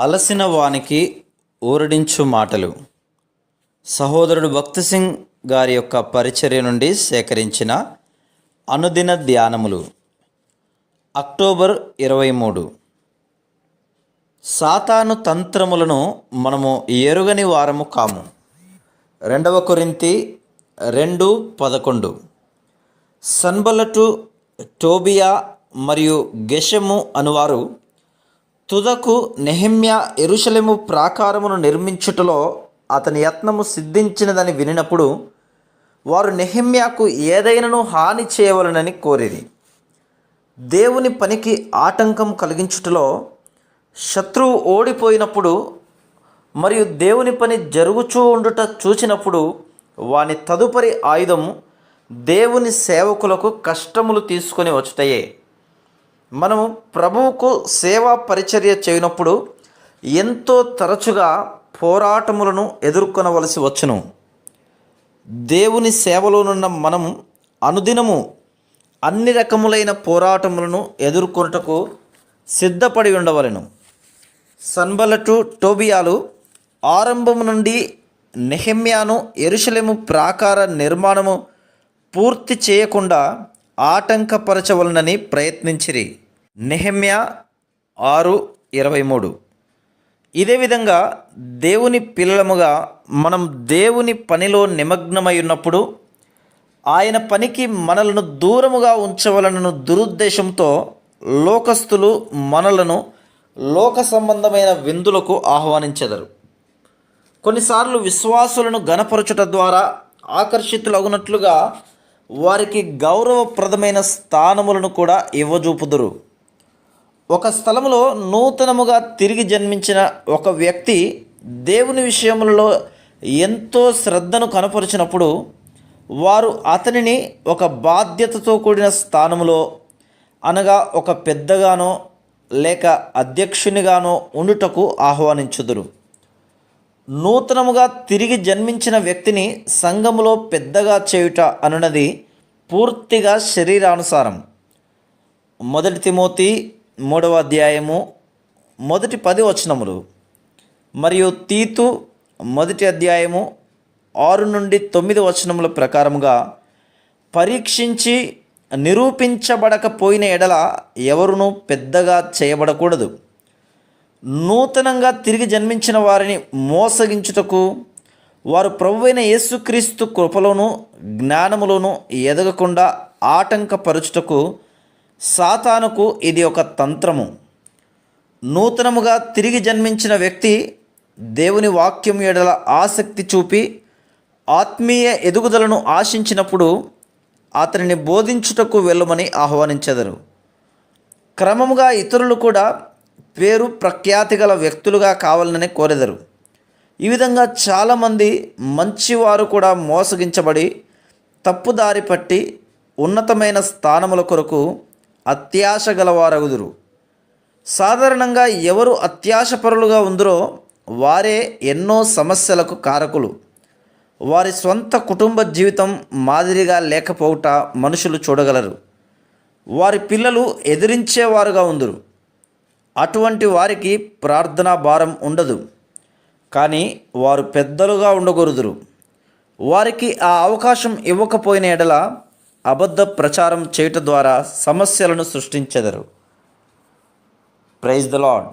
అలసిన వానికి ఊరడించు మాటలు. సహోదరుడు భక్తి సింగ్ గారి యొక్క పరిచర్య నుండి సేకరించిన అనుదిన ధ్యానములు. అక్టోబర్ 23. సాతాను తంత్రములను మనము ఎరుగని వారము కాము. 2 కొరింథీ 2:11. సన్బల్లటు, టోబియా మరియు గెషము అనువారు తుదకు నెహెమ్యా యెరూషలేము ప్రాకారమును నిర్మించుటలో అతని యత్నము సిద్ధించినదని వినినప్పుడు వారు నెహెమ్యాకు ఏదైనను హాని చేయవలనని కోరిరి. దేవుని పనికి ఆటంకం కలిగించుటలో శత్రువు ఓడిపోయినప్పుడు మరియు దేవుని పని జరుగుచూ ఉండుట చూచినప్పుడు వాని తదుపరి ఆయుధం దేవుని సేవకులకు కష్టములు తీసుకొని వచ్చుటయే. మనము ప్రభువుకు సేవా పరిచర్య చేయనప్పుడు ఎంతో తరచుగా పోరాటములను ఎదుర్కొనవలసి వచ్చును. దేవుని సేవలోనున్న మనం అనుదినము అన్ని రకములైన పోరాటములను ఎదుర్కొనుటకు సిద్ధపడి ఉండవలెను. సన్బల్లటు, టోబియాలు ఆరంభము నుండి నెహెమ్యాను యెరూషలేము ప్రాకార నిర్మాణము పూర్తి చేయకుండా ఆటంకపరచవలనని ప్రయత్నించిరి. నెహెమ్యా 6:23. ఇదే విధంగా దేవుని పిల్లలముగా మనం దేవుని పనిలో నిమగ్నమై ఉన్నప్పుడు ఆయన పనికి మనలను దూరముగా ఉంచవలనను దురుద్దేశంతో లోకస్తులు మనలను లోక సంబంధమైన విందులకు ఆహ్వానించెదరు. కొన్నిసార్లు విశ్వాసులను గణపరచుట ద్వారా ఆకర్షితులగునట్లుగా వారికి గౌరవప్రదమైన స్థానములను కూడా ఇవ్వజూపుదురు. ఒక స్థలములో నూతనముగా తిరిగి జన్మించిన ఒక వ్యక్తి దేవుని విషయములలో ఎంతో శ్రద్ధను కనపరిచినప్పుడు వారు అతనిని ఒక బాధ్యతతో కూడిన స్థానములో, అనగా ఒక పెద్దగానో లేక అధ్యక్షునిగానో ఉండుటకు ఆహ్వానించుదురు. నూతనముగా తిరిగి జన్మించిన వ్యక్తిని సంఘములో పెద్దగా చేయుట అనున్నది పూర్తిగా శరీరానుసారం. 1 తిమోతి 3:10 మొదటి 10 వచనములు మరియు తీతు 1 6-9 వచనముల ప్రకారముగా పరీక్షించి నిరూపించబడకపోయిన ఎడల ఎవరునూ పెద్దగా చేయబడకూడదు. నూతనంగా తిరిగి జన్మించిన వారిని మోసగించుటకు, వారు ప్రభువైన యేసుక్రీస్తు కృపలోను జ్ఞానములోను ఎదగకుండా ఆటంకపరచుటకు సాతానుకు ఇది ఒక తంత్రము. నూతనముగా తిరిగి జన్మించిన వ్యక్తి దేవుని వాక్యం ఎడల ఆసక్తి చూపి ఆత్మీయ ఎదుగుదలను ఆశించినప్పుడు అతనిని బోధించుటకు వెళ్ళమని ఆహ్వానించెదరు. క్రమముగా ఇతరులు కూడా పేరు ప్రఖ్యాతి గల వ్యక్తులుగా కావాలని కోరెదరు. ఈ విధంగా చాలామంది మంచివారు కూడా మోసగించబడి తప్పుదారి పట్టి ఉన్నతమైన స్థానముల కొరకు అత్యాశ గలవారగుదురు. సాధారణంగా ఎవరు అత్యాశపరులుగా ఉందరో వారే ఎన్నో సమస్యలకు కారకులు. వారి స్వంత కుటుంబ జీవితం మాదిరిగా లేకపోవుట మనుషులు చూడగలరు. వారి పిల్లలు ఎదిరించేవారుగా ఉందరు. అటువంటి వారికి ప్రార్థనా భారం ఉండదు, కానీ వారు పెద్దలుగా ఉండగొరుదురు. వారికి ఆ అవకాశం ఇవ్వకపోయిన ఎడల అబద్ధ ప్రచారం చేయుట ద్వారా సమస్యలను సృష్టించెదరు. Praise the lord.